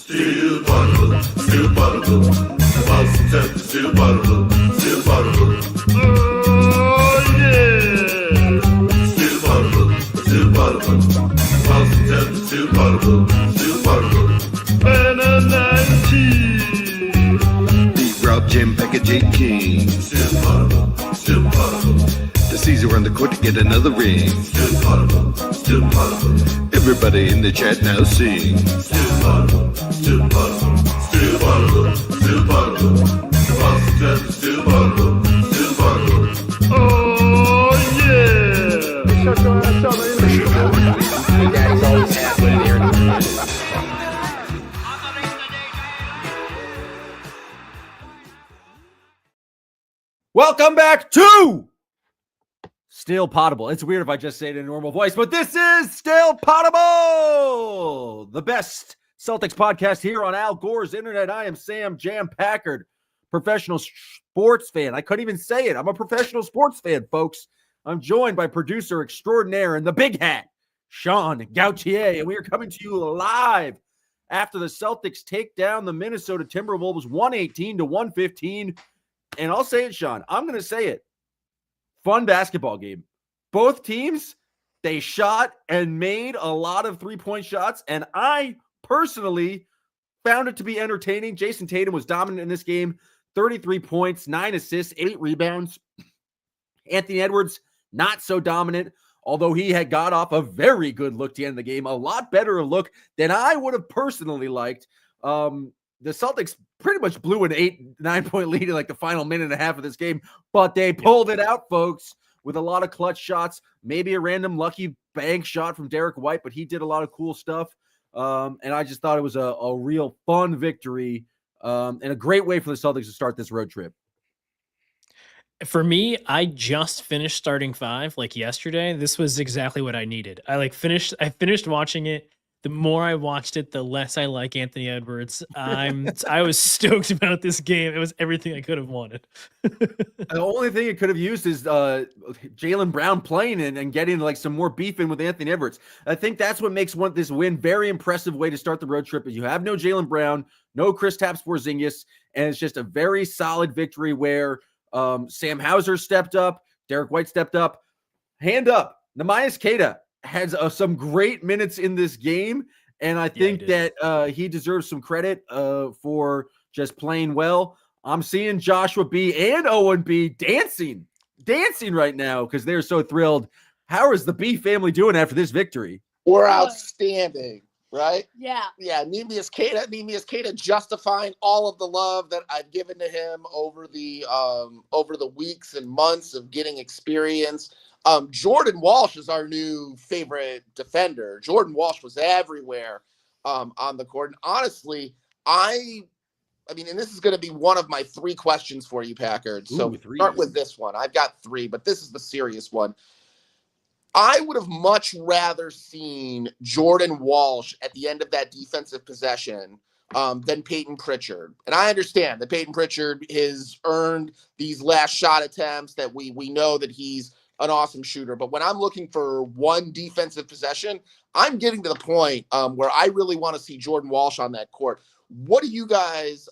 Still Poddable, still Poddable. Boston Celtics, still Poddable, still Poddable. Oh yeah! Still Poddable, still Poddable. Boston Celtics, still Poddable, still Poddable. Banner 19. Beat Rob, Jim, Becca, Jake King. Still Poddable, still Poddable. The Caesar on the court to get another ring. Still Poddable, still Poddable. Everybody in the chat now sing. Still Poddable, still Poddable. Still Poddable, still Poddable. Boston Celtics, still Poddable, still Poddable. Oh yeah! Shut your ass up, man. Daddy's always halfway there. Welcome back to Still Poddable. It's weird if I just say it in a normal voice, but this is Still Poddable, the best Celtics podcast here on Al Gore's internet. I am Sam Jam Packard, professional sports fan. I couldn't even say it. I'm a professional sports fan, folks. I'm joined by producer extraordinaire and the big hat, Sean Gauthier, and we are coming to you live after the Celtics take down the Minnesota Timberwolves 118-115. And I'll say it, Sean. I'm going to say it. Fun basketball game. Both teams, they shot and made a lot of three-point shots, and I personally found it to be entertaining. Jason Tatum was dominant in this game. 33 points, 9 assists, 8 rebounds. Anthony Edwards, not so dominant, although he had got off a very good look to end the game. A lot better look than I would have personally liked. The Celtics pretty much blew an 8-9 point lead in like the final minute and a half of this game, but they pulled it out, folks, with a lot of clutch shots, maybe a random lucky bank shot from Derek White, but he did a lot of cool stuff. And I just thought it was a real fun victory and a great way for the Celtics to start this road trip. For me, I just finished starting 5 like yesterday. This was exactly what I needed. I finished watching it. The more I watched it, the less I like Anthony Edwards. I was stoked about this game. It was everything I could have wanted. The only thing it could have used is Jaylen Brown playing and getting like some more beef in with Anthony Edwards. I think that's what makes this win very impressive way to start the road trip. Is you have no Jaylen Brown, no Kristaps Porzingis, and it's just a very solid victory where Sam Hauser stepped up, Derek White stepped up, hand up. Nehemias Queta has some great minutes in this game, and I think that he deserves some credit for just playing well. I'm seeing Joshua B and Owen B dancing right now because they're so thrilled. How is the B family doing after this victory? We're outstanding, right? Yeah. Yeah, Nehemias Queta justifying all of the love that I've given to him over the weeks and months of getting experience. Jordan Walsh is our new favorite defender. Jordan Walsh was everywhere on the court. And honestly, I mean, and this is going to be one of my 3 questions for you, Packard. So start with this one. I've got 3, but this is the serious one. I would have much rather seen Jordan Walsh at the end of that defensive possession than Peyton Pritchard. And I understand that Peyton Pritchard has earned these last shot attempts, that we know that he's an awesome shooter. But when I'm looking for one defensive possession, I'm getting to the point where I really want to see Jordan Walsh on that court. What do you guys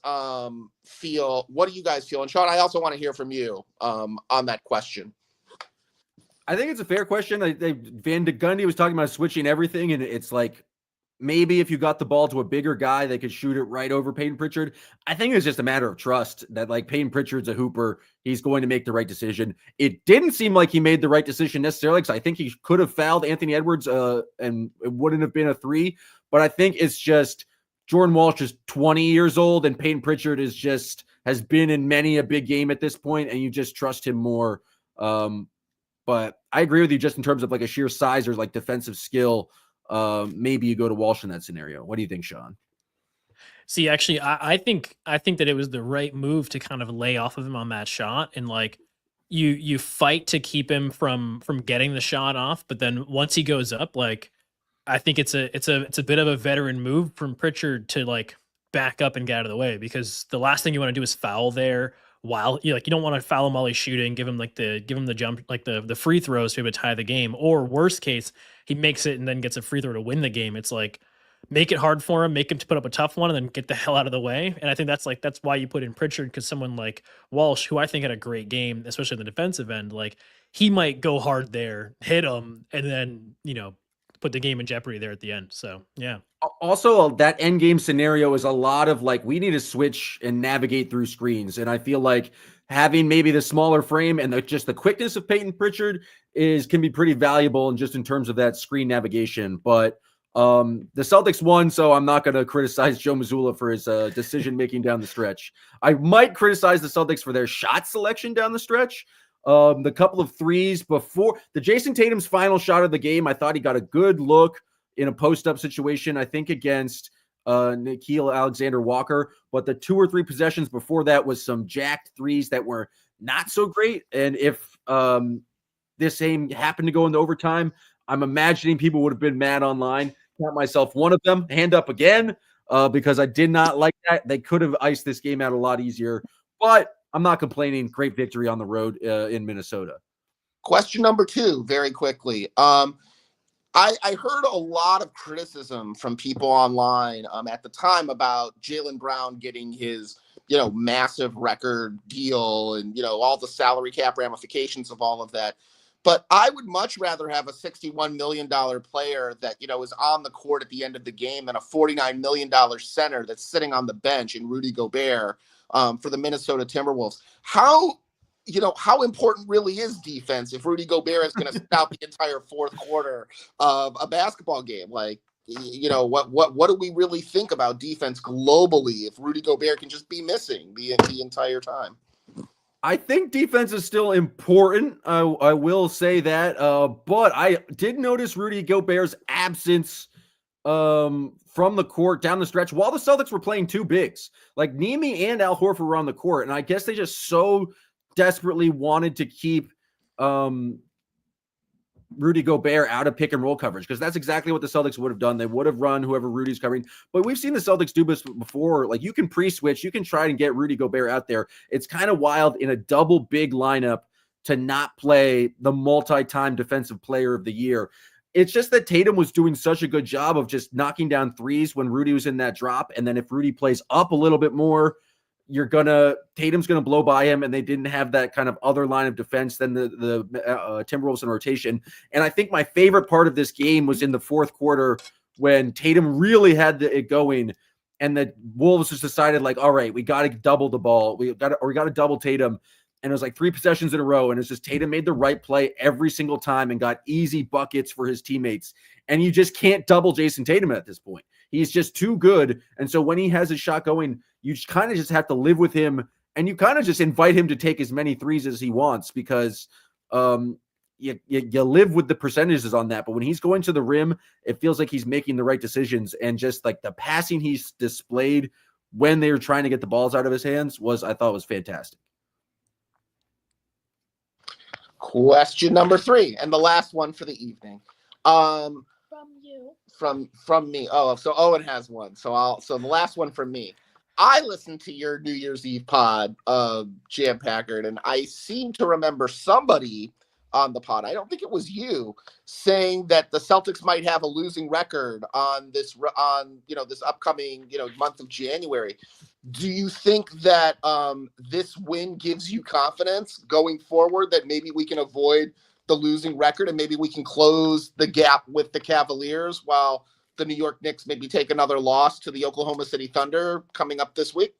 feel? And Sean, I also want to hear from you on that question. I think it's a fair question. Van de Gundy was talking about switching everything, and it's like maybe if you got the ball to a bigger guy, they could shoot it right over Peyton Pritchard. I think it's just a matter of trust that like Peyton Pritchard's a hooper. He's going to make the right decision. It didn't seem like he made the right decision necessarily because I think he could have fouled Anthony Edwards and it wouldn't have been a 3. But I think it's just Jordan Walsh is 20 years old and Peyton Pritchard has been in many a big game at this point, and you just trust him more. But I agree with you just in terms of like a sheer size or like defensive skill. Maybe you go to Walsh in that scenario. What do you think, Sean? See, actually, I think that it was the right move to kind of lay off of him on that shot, and like you fight to keep him from getting the shot off, but then once he goes up, like I think it's a bit of a veteran move from Pritchard to like back up and get out of the way, because the last thing you want to do is foul there while you don't want to foul him while he's shooting, give him the jump, like the free throws to be able to tie the game, or worst case, he makes it and then gets a free throw to win the game. It's like, make it hard for him, make him to put up a tough one, and then get the hell out of the way. And I think that's why you put in Pritchard, because someone like Walsh, who I think had a great game, especially in the defensive end, like he might go hard there, hit him, and then put the game in jeopardy there at the end. So yeah. Also, that end game scenario is a lot of like, we need to switch and navigate through screens. And I feel like having maybe the smaller frame and just the quickness of Peyton Pritchard can be pretty valuable and just in terms of that screen navigation. But the Celtics won, so I'm not going to criticize Joe Mazzulla for his decision making down the stretch. I might criticize the Celtics for their shot selection down the stretch. The couple of threes before the Jason Tatum's final shot of the game, I thought he got a good look in a post-up situation, I think against Nickeil Alexander-Walker, but the 2 or 3 possessions before that was some jacked threes that were not so great. And if this game happened to go into overtime, I'm imagining people would have been mad online. Count myself one of them. Hand up again, because I did not like that. They could have iced this game out a lot easier, but I'm not complaining. Great victory on the road in Minnesota. Question number 2, very quickly. I heard a lot of criticism from people online at the time about Jaylen Brown getting his, massive record deal and, all the salary cap ramifications of all of that. But I would much rather have a $61 million player that, is on the court at the end of the game than a $49 million center that's sitting on the bench in Rudy Gobert for the Minnesota Timberwolves. How important really is defense if Rudy Gobert is going to stop the entire fourth quarter of a basketball game? Like, what do we really think about defense globally if Rudy Gobert can just be missing the entire time? I think defense is still important. I will say that, but I did notice Rudy Gobert's absence from the court down the stretch while the Celtics were playing 2 bigs. Like Nemi and Al Horford were on the court, and I guess they just so desperately wanted to keep Rudy Gobert out of pick and roll coverage, because that's exactly what the Celtics would have done. They would have run whoever Rudy's covering. But we've seen the Celtics do this before. Like, you can pre-switch. You can try and get Rudy Gobert out there. It's kind of wild in a double big lineup to not play the multi-time defensive player of the year. It's just that Tatum was doing such a good job of just knocking down threes when Rudy was in that drop. And then if Rudy plays up a little bit more, Tatum's gonna blow by him, and they didn't have that kind of other line of defense than the Timberwolves in rotation. And I think my favorite part of this game was in the fourth quarter when Tatum really had it going, and the Wolves just decided, like, all right, we got to double the ball, we got to double Tatum, and it was like 3 possessions in a row, and it's just Tatum made the right play every single time and got easy buckets for his teammates. And you just can't double Jason Tatum at this point. He's just too good. And so when he has his shot going, you kind of just have to live with him, and you kind of just invite him to take as many threes as he wants, because you live with the percentages on that. But when he's going to the rim, it feels like he's making the right decisions. And just like the passing he's displayed when they were trying to get the balls out of his hands I thought was fantastic. Question number 3, and the last one for the evening. From you. From me. Oh, so Owen has one. So the last one from me. I listened to your New Year's Eve pod, Jam Packard, and I seem to remember somebody on the pod, I don't think it was you, saying that the Celtics might have a losing record on this upcoming month of January. Do you think that this win gives you confidence going forward that maybe we can avoid the losing record and maybe we can close the gap with the Cavaliers while the New York Knicks maybe take another loss to the Oklahoma City Thunder coming up this week?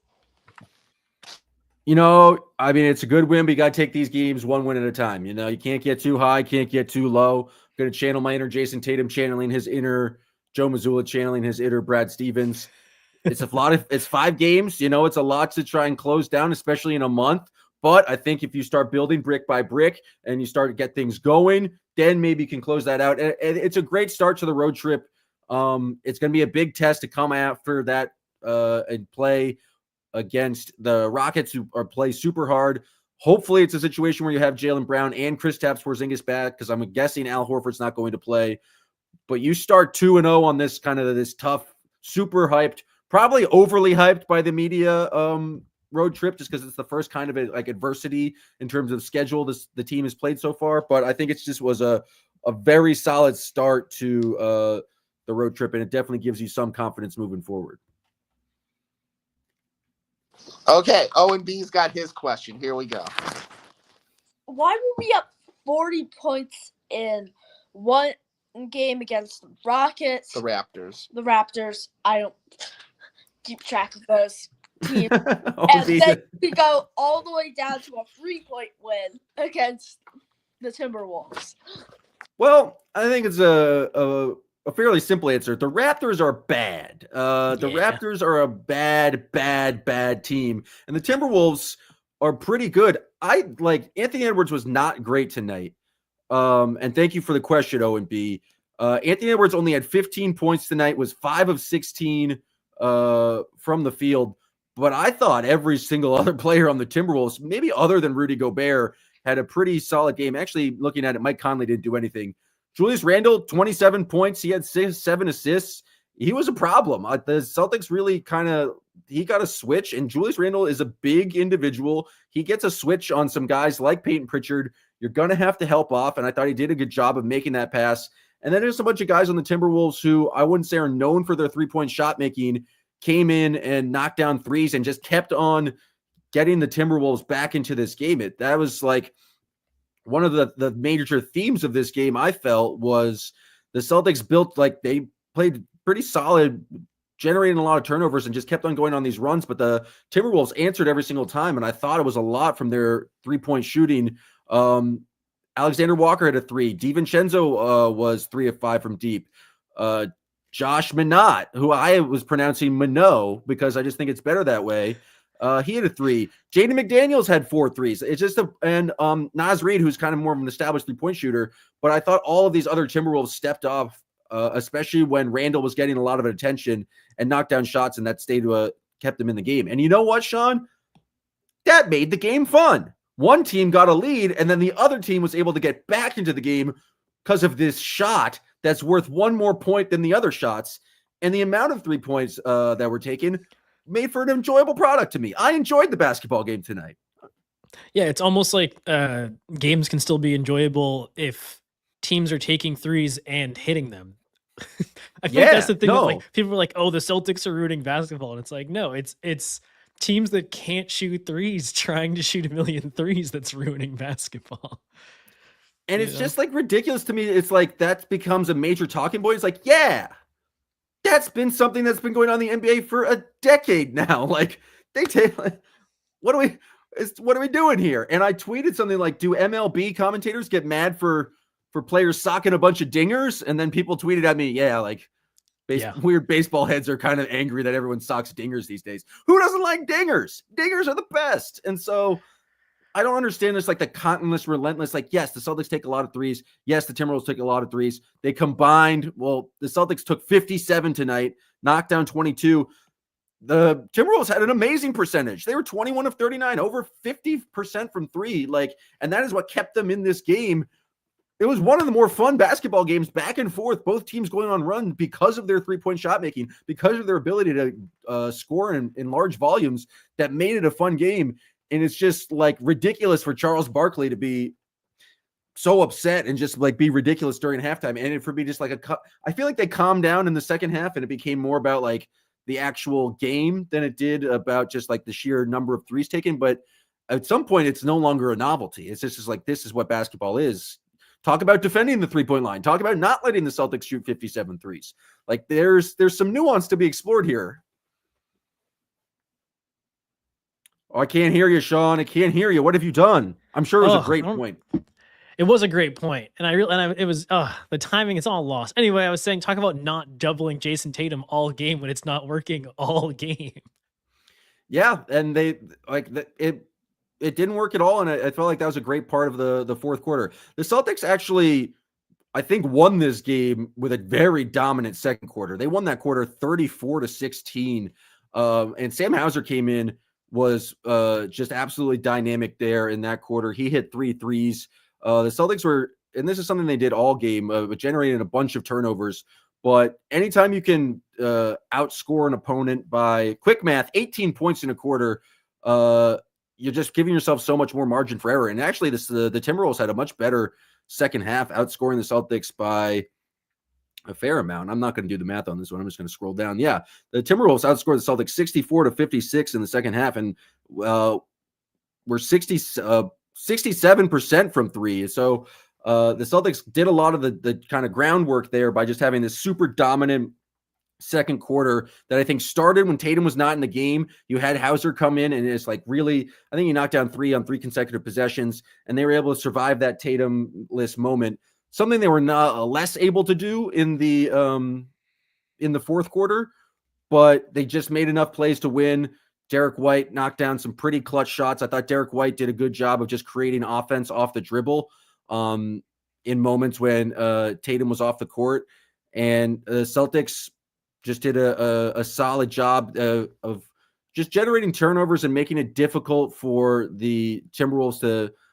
I mean, it's a good win, but you got to take these games one win at a time. You can't get too high, can't get too low. I'm going to channel my inner Jason Tatum, channeling his inner Joe Mazzulla, channeling his inner Brad Stevens. It's 5 games. It's a lot to try and close down, especially in a month. But I think if you start building brick by brick and you start to get things going, then maybe you can close that out. And it's a great start to the road trip. It's going to be a big test to come after that and play against the Rockets, who play super hard. Hopefully it's a situation where you have Jaylen Brown and Kristaps Porzingis back, because I'm guessing Al Horford's not going to play. But you start 2-0 on this kind of this tough, super hyped, probably overly hyped by the media road trip, just because it's the first kind of adversity in terms of schedule the team has played so far. But I think it just was a very solid start to the road trip, and it definitely gives you some confidence moving forward. Okay, Owen B's got his question. Here we go. Why were we up 40 points in one game against the Rockets, The Raptors? I don't keep track of those teams. Oh, And these- then we go all the way down to a 3-point win against the Timberwolves. Well, I think it's a fairly simple answer. The Raptors are bad. The Yeah. Raptors are a bad team, and the Timberwolves are pretty good. I like Anthony Edwards was not great tonight. And thank you for the question, Owen B. Anthony Edwards only had 15 points tonight, was 5 of 16 from the field. But I thought every single other player on the Timberwolves, maybe other than Rudy Gobert, had a pretty solid game. Actually, looking at it, Mike Conley didn't do anything. Julius Randle, 27 points. He had 7 assists. He was a problem. The Celtics really he got a switch, and Julius Randle is a big individual. He gets a switch on some guys like Peyton Pritchard. You're going to have to help off, and I thought he did a good job of making that pass. And then there's a bunch of guys on the Timberwolves who I wouldn't say are known for their three-point shot making, came in and knocked down threes and just kept on getting the Timberwolves back into this game. That was like one of the major themes of this game, I felt, was the Celtics built, like, they played pretty solid, generating a lot of turnovers and just kept on going on these runs. But the Timberwolves answered every single time, and I thought it was a lot from their three-point shooting. Alexander Walker had a 3. DiVincenzo was 3 of 5 from deep. Josh Minot, who I was pronouncing Minot because I just think it's better that way, he had a 3. Jaden McDaniels had 4 threes. It's just Naz Reid, who's kind of more of an established three-point shooter. But I thought all of these other Timberwolves stepped off, especially when Randall was getting a lot of attention and knocked down shots, and that kept them in the game. And you know what, Sean? That made the game fun. One team got a lead, and then the other team was able to get back into the game because of this shot that's worth 1 more point than the other shots. And the amount of 3 points that were taken made for an enjoyable product to me. I enjoyed the basketball game tonight. Yeah, it's almost like games can still be enjoyable if teams are taking threes and hitting them. I think that's the thing. That, like, people are like, "Oh, the Celtics are ruining basketball," and it's like, no, it's teams that can't shoot threes trying to shoot a million threes that's ruining basketball. And it's just like ridiculous to me. It's like that becomes a major talking point. It's like, yeah, that's been something that's been going on in the NBA for a decade now. Like, they take, what are we doing here? And I tweeted something like, do MLB commentators get mad for players socking a bunch of dingers? And then people tweeted at me, yeah, like weird baseball heads are kind of angry that everyone socks dingers these days. Who doesn't like dingers? Dingers are the best. And so I don't understand this, like the continuous, relentless, like, yes, the Celtics take a lot of threes. Yes, the Timberwolves take a lot of threes. They combined, well, the Celtics took 57 tonight, knocked down 22. The Timberwolves had an amazing percentage. They were 21 of 39, over 50% from 3. Like, and that is what kept them in this game. It was one of the more fun basketball games, back and forth, both teams going on run because of their three-point shot making, because of their ability to score in large volumes, that made it a fun game. And it's just like ridiculous for Charles Barkley to be so upset and just like be ridiculous during halftime. And it for me, just like I feel like they calmed down in the second half and it became more about like the actual game than it did about just like the sheer number of threes taken. But at some point, it's no longer a novelty. It's just like, this is what basketball is. Talk about defending the three-point line. Talk about not letting the Celtics shoot 57 threes. Like there's some nuance to be explored here. Oh, I can't hear you, Sean. I can't hear you. What have you done? I'm sure it was a great point. It was a great point. And it was the timing is all lost. Anyway, I was saying, talk about not doubling Jason Tatum all game when it's not working all game. Yeah, and they like it didn't work at all, and I felt like that was a great part of the fourth quarter. The Celtics actually, I think, won this game with a very dominant second quarter. They won that quarter 34-16. And Sam Hauser came in, was just absolutely dynamic there in that quarter. He hit 3 threes. The Celtics were, and this is something they did all game, generating a bunch of turnovers. But anytime you can outscore an opponent by quick math, 18 points in a quarter, you're just giving yourself so much more margin for error. And actually, the Timberwolves had a much better second half, outscoring the Celtics by a fair amount. I'm not going to do the math on this one. I'm just going to scroll down. Yeah, the Timberwolves outscored the Celtics 64-56 in the second half, and we're 67% from three. So the Celtics did a lot of the kind of groundwork there by just having this super dominant second quarter that I think started when Tatum was not in the game. You had Hauser come in and it's like really, I think he knocked down 3 on 3 consecutive possessions, and they were able to survive that Tatum-less moment. Something they were not less able to do in the fourth quarter, but they just made enough plays to win. Derek White knocked down some pretty clutch shots. I thought Derek White did a good job of just creating offense off the dribble in moments when Tatum was off the court. And the Celtics just did a solid job of just generating turnovers and making it difficult for the Timberwolves to –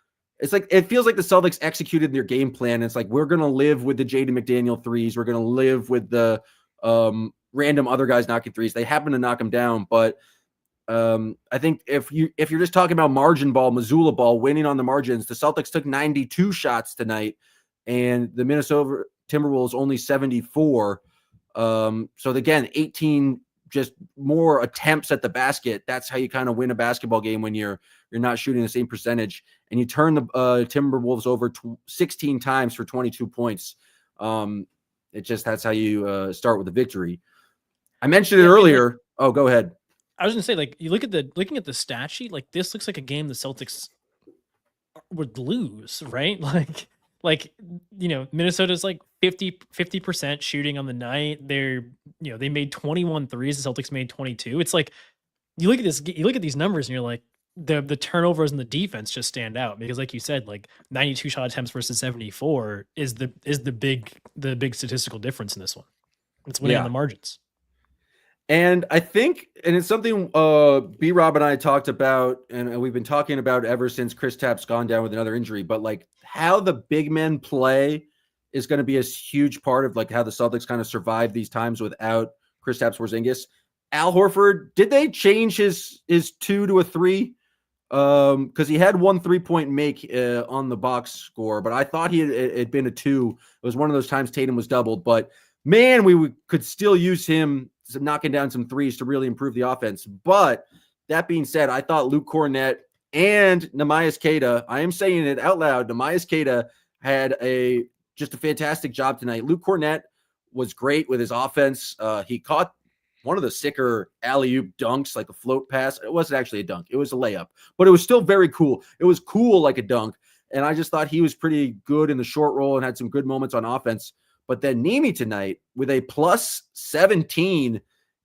it's like it feels like the Celtics executed their game plan. It's like we're going to live with the Jaden McDaniel threes. We're going to live with the random other guys knocking threes. They happen to knock them down, but I think if you're just talking about margin ball, Missoula ball, winning on the margins, the Celtics took 92 shots tonight, and the Minnesota Timberwolves only 74. So again, 18 just more attempts at the basket. That's how you kind of win a basketball game when you're not shooting the same percentage, and you turn the Timberwolves over 16 times for 22 points. That's how you start with a victory. I mentioned it earlier. Oh, go ahead. I was gonna say, like, you looking at the stat sheet, like this looks like a game the Celtics would lose, right? Like Minnesota's like 50% shooting on the night. They made 21 threes. The Celtics made 22. It's like you look at these numbers and you're like, the turnovers and the defense just stand out because, like you said, like 92 shot attempts versus 74 is the big statistical difference in this one. It's winning on the margins. And I think, and it's something B-Rob and I talked about, and we've been talking about ever since Chris Tapp's gone down with another injury, but like how the big men play is going to be a huge part of like how the Celtics kind of survive these times without Chris Tapp's Porzingis. Al Horford, did they change his 2 to a 3? Because he had 1 3-point make on the box score, but I thought it had been a 2. It was one of those times Tatum was doubled, but man, we could still use him knocking down some threes to really improve the offense. But that being said, I thought Luke Kornet and Nehemias Queta, I am saying it out loud, Nehemias Queta had just a fantastic job tonight. Luke Kornet was great with his offense. He caught one of the sicker alley-oop dunks, like a float pass. It wasn't actually a dunk. It was a layup, but it was still very cool. It was cool like a dunk. And I just thought he was pretty good in the short roll and had some good moments on offense. But then Nemi tonight with a plus 17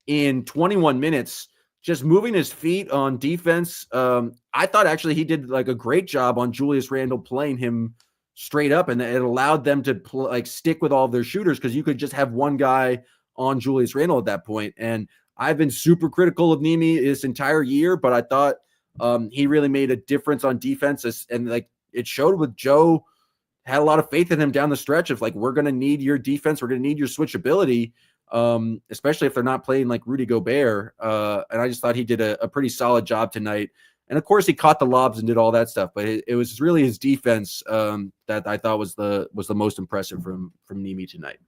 in 21 minutes, just moving his feet on defense. I thought actually he did like a great job on Julius Randle playing him straight up, and it allowed them to stick with all of their shooters because you could just have one guy on Julius Randle at that point. And I've been super critical of Nemi this entire year, but I thought he really made a difference on defense, and like it showed with Joe. Had a lot of faith in him down the stretch of like, we're going to need your defense. We're going to need your switchability, especially if they're not playing like Rudy Gobert. And I just thought he did a pretty solid job tonight. And of course he caught the lobs and did all that stuff, but it was really his defense that I thought was the most impressive from Nemi tonight.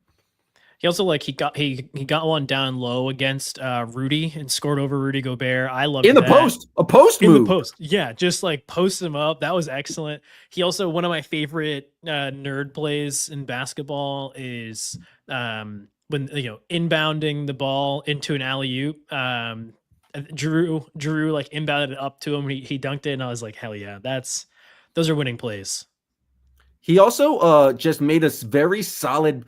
He also he got one down low against Rudy and scored over Rudy Gobert. I love in the post, a post move. In the post, yeah, just like post him up. That was excellent. He also, one of my favorite nerd plays in basketball is when inbounding the ball into an alley oop. Drew like inbounded it up to him. He dunked it, and I was like, hell yeah, those are winning plays. He also just made a very solid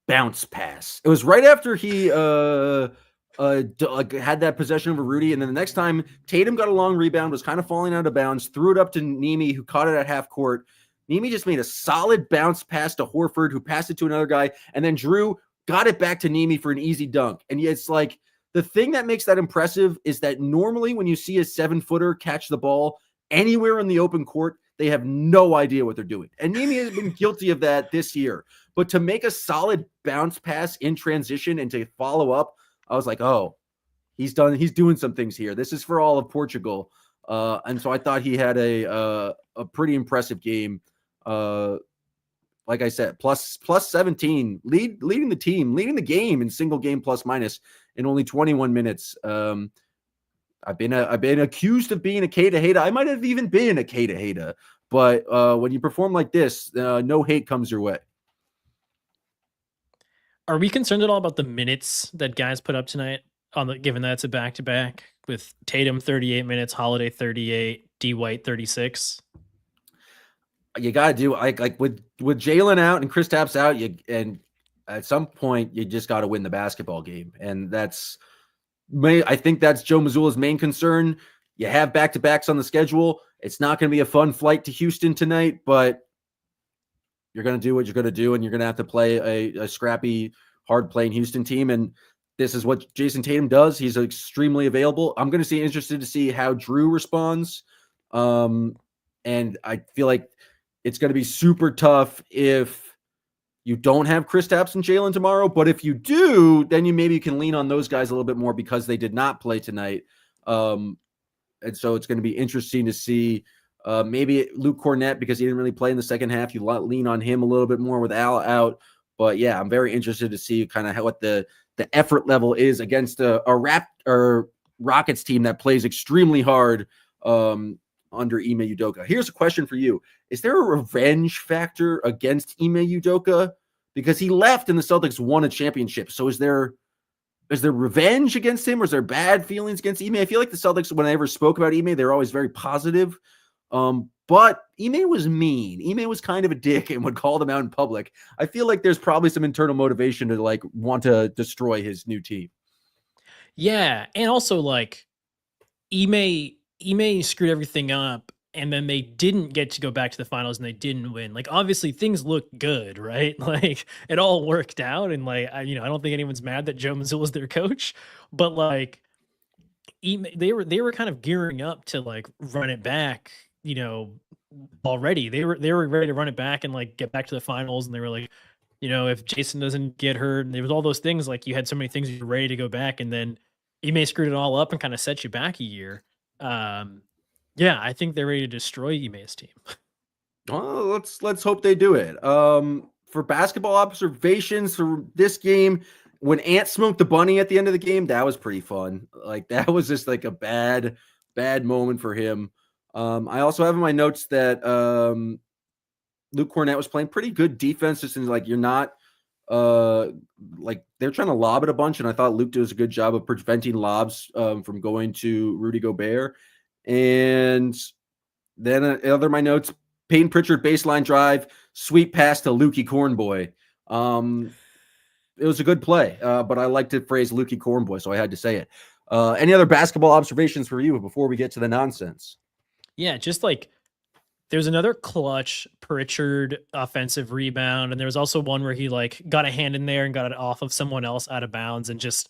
bounce pass. It was right after he had that possession over Rudy, and then the next time Tatum got a long rebound, was kind of falling out of bounds, threw it up to Nemi, who caught it at half court. Nemi just made a solid bounce pass to Horford, who passed it to another guy, and then Drew got it back to Nemi for an easy dunk. And it's like the thing that makes that impressive is that normally when you see a 7-footer catch the ball anywhere in the open court, they have no idea what they're doing. And Nemi has been guilty of that this year. But to make a solid bounce pass in transition and to follow up, I was like, oh, he's doing some things here. This is for all of Portugal. And so I thought he had a pretty impressive game. like I said, plus 17, leading the team, leading the game in single game plus minus in only 21 minutes. I've been accused of being a Kata hater. I might have even been a Kata hater, but when you perform like this, no hate comes your way. Are we concerned at all about the minutes that guys put up tonight? Given that it's a back to back with Tatum 38 minutes, Holiday 38, D White 36. You gotta do like with Jalen out and Kristaps out, and at some point you just got to win the basketball game, and I think that's Joe Mazzulla's main concern. You have back-to-backs on the schedule. It's not going to be a fun flight to Houston tonight, but you're going to do what you're going to do, and you're going to have to play a scrappy, hard-playing Houston team, and this is what Jason Tatum does. He's extremely available. I'm going to be interested to see how Drew responds, and I feel like it's going to be super tough if you don't have Kristaps and Jalen tomorrow, but if you do, then you can lean on those guys a little bit more because they did not play tonight. And so it's going to be interesting to see maybe Luke Cornett, because he didn't really play in the second half. You lean on him a little bit more with Al out. But yeah, I'm very interested to see kind of what the effort level is against a Rockets team that plays extremely hard under Ime Udoka. Here's a question for you. Is there a revenge factor against Ime Udoka? Because he left and the Celtics won a championship. So is there revenge against him, or is there bad feelings against Ime? I feel like the Celtics, when I ever spoke about Ime, they're always very positive. But Ime was mean. Ime was kind of a dick and would call them out in public. I feel like there's probably some internal motivation to like want to destroy his new team. Yeah, and also like Ime screwed everything up, and then they didn't get to go back to the finals, and they didn't win. Like, obviously things look good, right? Like, it all worked out, and like I don't think anyone's mad that Joe Mazzulla is their coach, but like they were kind of gearing up to like run it back, already. They were ready to run it back and like get back to the finals, and they were like, if Jason doesn't get hurt, and there was all those things, like you had so many things you were ready to go back, and then Ime screwed it all up and kind of set you back a year. Yeah, I think they're ready to destroy Ime's team. Well, let's hope they do it. For basketball observations for this game, when Ant smoked the bunny at the end of the game, that was pretty fun. Like, that was just like a bad moment for him. I also have in my notes that Luke Cornett was playing pretty good defense. Just in like, you're not like, they're trying to lob it a bunch, and I thought Luke does a good job of preventing lobs from going to Rudy Gobert. And then other my notes, Peyton Pritchard baseline drive, sweep pass to Lukey Cornboy. It was a good play, but I like to phrase Lukey Cornboy, so I had to say it. Any other basketball observations for you before we get to the nonsense? Yeah, just like there's another clutch Pritchard offensive rebound, and there was also one where he like got a hand in there and got it off of someone else out of bounds, and just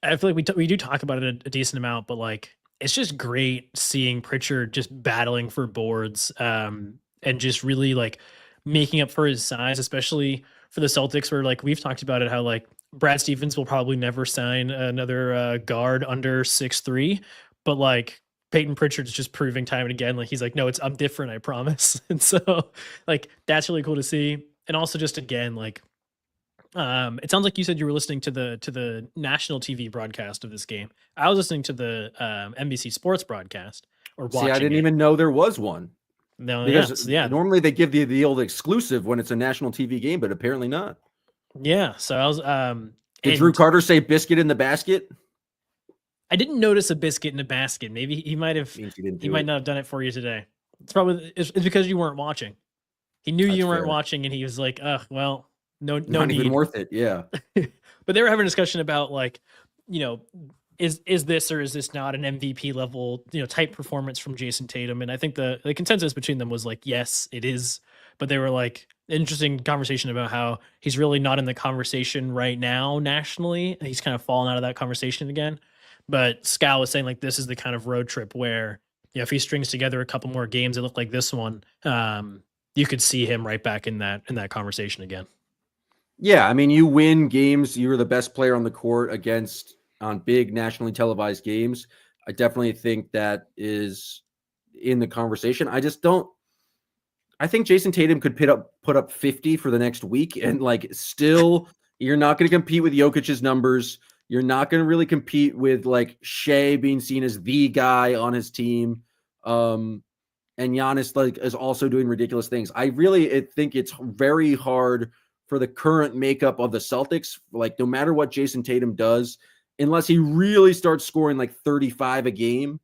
I feel like we do talk about it a decent amount, but like it's just great seeing Pritchard just battling for boards, and just really like making up for his size, especially for the Celtics, where like we've talked about it, how like Brad Stevens will probably never sign another guard under 6'3", but like Peyton Pritchard's just proving time and again, like he's like, no, I'm different, I promise. And so like that's really cool to see. And also just again, like it sounds like you said you were listening to the national TV broadcast of this game. I was listening to the NBC Sports broadcast or watching. See, I didn't even know there was one. No, because yeah. Normally they give the old exclusive when it's a national TV game, but apparently not. Yeah. So I was Did Drew Carter say biscuit in the basket? I didn't notice a biscuit in a basket. Maybe he might have. He might not have done it for you today. It's because you weren't watching. He knew you weren't watching, and he was like, well, no not need. Even worth it. Yeah. But they were having a discussion about like, is this or is this not an MVP level, type performance from Jason Tatum? And I think the consensus between them was like, yes, it is. But they were like, interesting conversation about how he's really not in the conversation right now nationally. He's kind of fallen out of that conversation again. But Scal was saying like, this is the kind of road trip where, if he strings together a couple more games that look like this one, you could see him right back in that conversation again. Yeah, I mean, you win games, you're the best player on the court on big nationally televised games. I definitely think that is in the conversation. I just don't I think Jason Tatum could put up 50 for the next week, and like still, you're not going to compete with Jokic's numbers. You're not going to really compete with like Shea being seen as the guy on his team. And Giannis like is also doing ridiculous things. I really think it's very hard for the current makeup of the Celtics. Like no matter what Jason Tatum does, unless he really starts scoring like 35 a game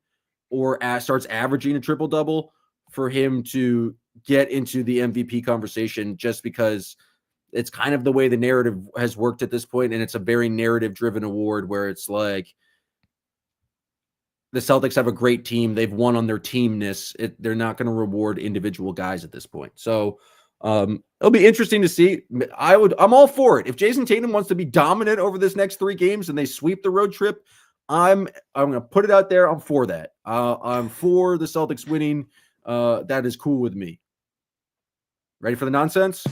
or starts averaging a triple double, for him to get into the MVP conversation, just because it's kind of the way the narrative has worked at this point, and it's a very narrative driven award where it's like the Celtics have a great team. They've won on their teamness. They're not going to reward individual guys at this point. So it'll be interesting to see. I'm all for it. If Jason Tatum wants to be dominant over this next 3 games and they sweep the road trip, I'm going to put it out there. I'm for that. I'm for the Celtics winning. That is cool with me. Ready for the nonsense?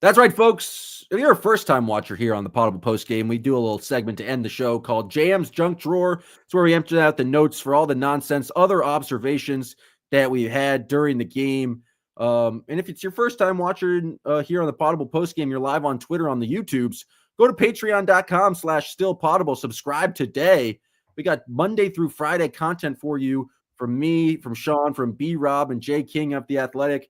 That's right, folks. If you're a first-time watcher here on the Poddable Postgame, we do a little segment to end the show called JM's Junk Drawer. It's where we empty out the notes for all the nonsense, other observations that we had during the game. And if it's your first-time watcher here on the Poddable Postgame, you're live on Twitter, on the YouTubes, go to patreon.com/stillpotable. Subscribe today. We got Monday through Friday content for you from me, from Sean, from B-Rob, and Jay King of The Athletic.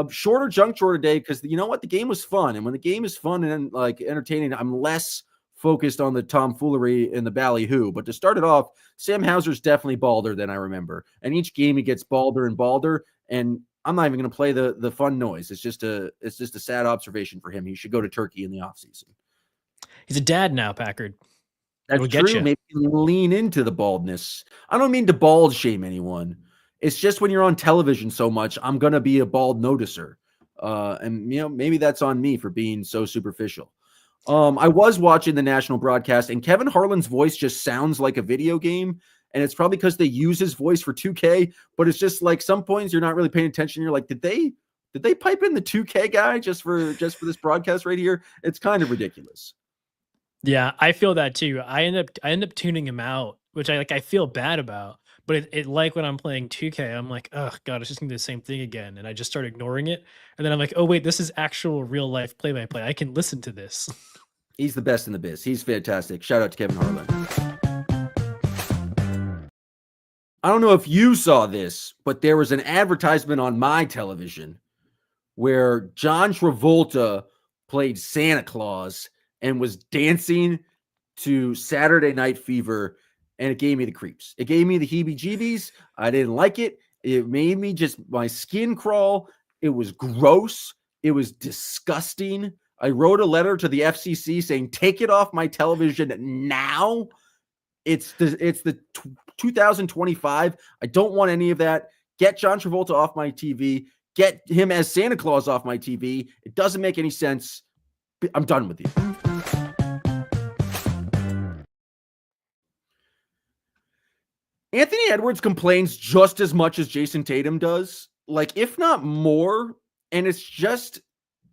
Shorter junk drawer today because you know what? The game was fun. And when the game is fun and like entertaining, I'm less focused on the tomfoolery and the ballyhoo. But to start it off, Sam Hauser's definitely balder than I remember. And each game he gets balder and balder. And I'm not even going to play the fun noise. It's just a sad observation for him. He should go to Turkey in the offseason. He's a dad now, Packard. That's true. Maybe lean into the baldness. I don't mean to bald shame anyone. It's just when you're on television so much, I'm going to be a bald noticer. And, you know, maybe that's on me for being so superficial. I was watching the national broadcast, and Kevin Harlan's voice just sounds like a video game. And it's probably because they use his voice for 2K, but it's just like some points you're not really paying attention. You're like, did they pipe in the 2K guy just for this broadcast right here? It's kind of ridiculous. Yeah, I feel that too. I end up tuning him out, which I feel bad about. But it like when I'm playing 2K, I'm like, oh god, it's just gonna do the same thing again, and I just start ignoring it. And then I'm like, oh wait, this is actual real life play-by-play. I can listen to this. He's the best in the biz. He's fantastic. Shout out to Kevin Harlan. I don't know if you saw this, but there was an advertisement on my television where John Travolta played Santa Claus and was dancing to Saturday Night Fever, and it gave me the creeps. It gave me the heebie-jeebies. I didn't like it. It made me my skin crawl. It was gross. It was disgusting. I wrote a letter to the FCC saying, take it off my television now. It's the 2025. I don't want any of that. Get John Travolta off my TV. Get him as Santa Claus off my TV. It doesn't make any sense. I'm done with you. Anthony Edwards complains just as much as Jason Tatum does, like if not more. And it's just,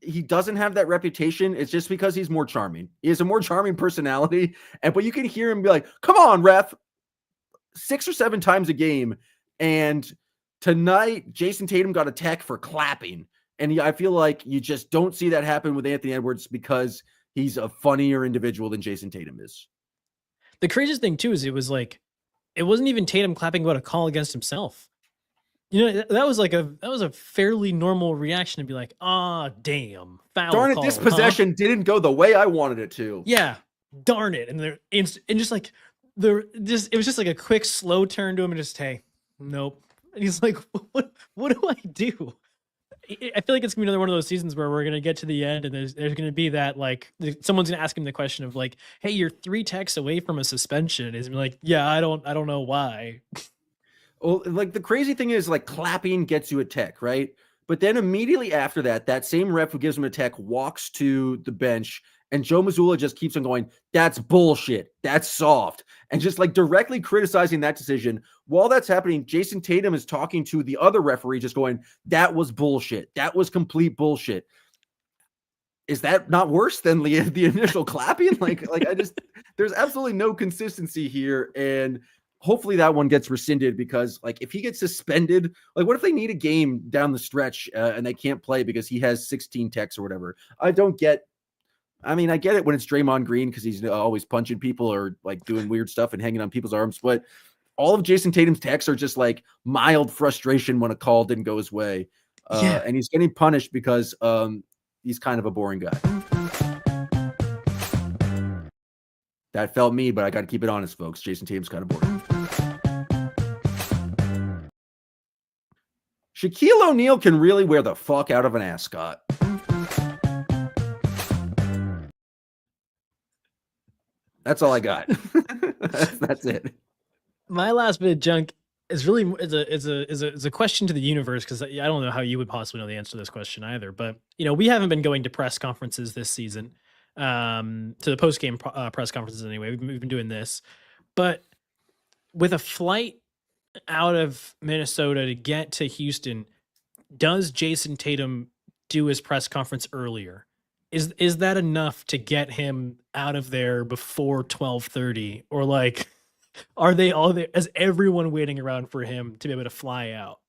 he doesn't have that reputation. It's just because he's more charming. He has a more charming personality. But you can hear him be like, come on, ref, 6 or 7 times a game. And tonight, Jason Tatum got a tech for clapping. And I feel like you just don't see that happen with Anthony Edwards because he's a funnier individual than Jason Tatum is. The craziest thing too is it wasn't even Tatum clapping about a call against himself. You know, that was a fairly normal reaction to be like, ah, damn, foul. Darn it, call, this possession didn't go the way I wanted it to. Yeah, darn it. And it was just like a quick slow turn to him and just, hey, nope. And he's like, what do I do? I feel like it's gonna be another one of those seasons where we're gonna get to the end and there's gonna be that, like, someone's gonna ask him the question of like, hey, you're 3 techs away from a suspension. He's like, yeah, I don't know why. Well, like the crazy thing is like clapping gets you a tech, right? But then immediately after that same ref who gives him a tech walks to the bench, and Joe Mazzulla just keeps on going, that's bullshit, that's soft, and just like directly criticizing that decision. While that's happening, Jason Tatum is talking to the other referee just going, that was bullshit, that was complete bullshit. Is that not worse than the initial clapping? Like I just, there's absolutely no consistency here. And hopefully that one gets rescinded because, like, if he gets suspended, like, what if they need a game down the stretch and they can't play because he has 16 techs or whatever? I get it when it's Draymond Green because he's always punching people or like doing weird stuff and hanging on people's arms, but all of Jason Tatum's texts are just like mild frustration when a call didn't go his way. And he's getting punished because he's kind of a boring guy. That felt me, but I got to keep it honest, folks. Jason Tatum's kind of boring. Shaquille O'Neal can really wear the fuck out of an ascot. That's all I got. That's it. My last bit of junk is really is a question to the universe because I don't know how you would possibly know the answer to this question either. But we haven't been going to press conferences this season, to the post game press conferences anyway. We've been doing this, but with a flight out of Minnesota to get to Houston, does Jason Tatum do his press conference earlier? Is that enough to get him out of there before 12:30, or like? Are they all there? Is everyone waiting around for him to be able to fly out?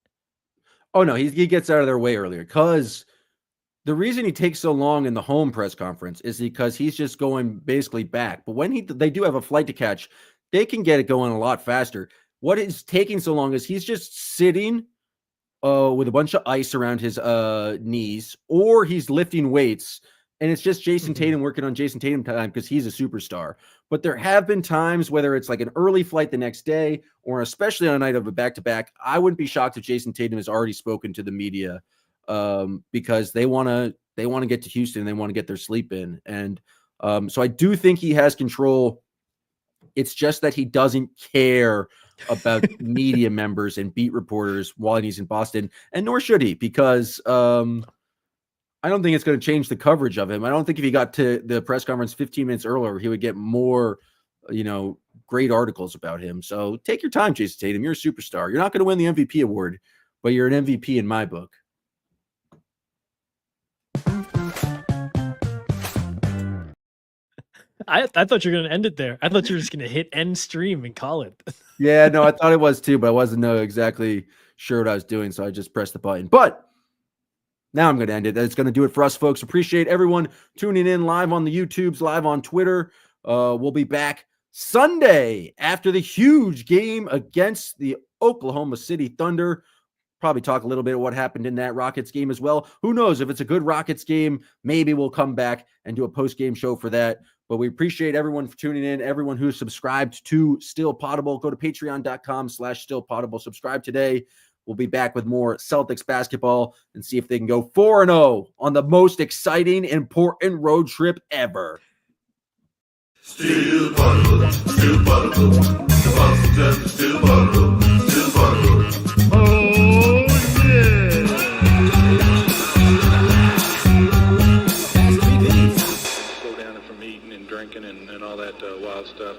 Oh, no, he gets out of there way earlier because the reason he takes so long in the home press conference is because he's just going basically back. But when they do have a flight to catch, they can get it going a lot faster. What is taking so long is he's just sitting with a bunch of ice around his knees, or he's lifting weights. And it's just Jason Tatum working on Jason Tatum time because he's a superstar. But there have been times, whether it's like an early flight the next day or especially on a night of a back-to-back, I wouldn't be shocked if Jason Tatum has already spoken to the media because they want to get to Houston. They want to get their sleep in. And so I do think he has control. It's just that he doesn't care about media members and beat reporters while he's in Boston, and nor should he, because I don't think it's going to change the coverage of him. I don't think if he got to the press conference 15 minutes earlier, he would get more, great articles about him. So take your time, Jason Tatum. You're a superstar. You're not going to win the MVP award, but you're an MVP in my book. I thought you were going to end it there. I thought you were just going to hit end stream and call it. Yeah, no, I thought it was too, but I wasn't exactly sure what I was doing. So I just pressed the button. But now I'm going to end it. That's going to do it for us, folks. Appreciate everyone tuning in live on the YouTubes, live on Twitter. We'll be back Sunday after the huge game against the Oklahoma City Thunder. Probably talk a little bit of what happened in that Rockets game as well. Who knows? If it's a good Rockets game, maybe we'll come back and do a post-game show for that. But we appreciate everyone for tuning in, everyone who's subscribed to Still Poddable. Go to patreon.com/StillPoddable. Subscribe today. We'll be back with more Celtics basketball and see if they can go 4-0 on the most exciting, important road trip ever. Still Poddable, Still Poddable. The Boston, Still Poddable, Still Poddable. Oh, yeah. Slow down from eating and drinking and all that wild stuff.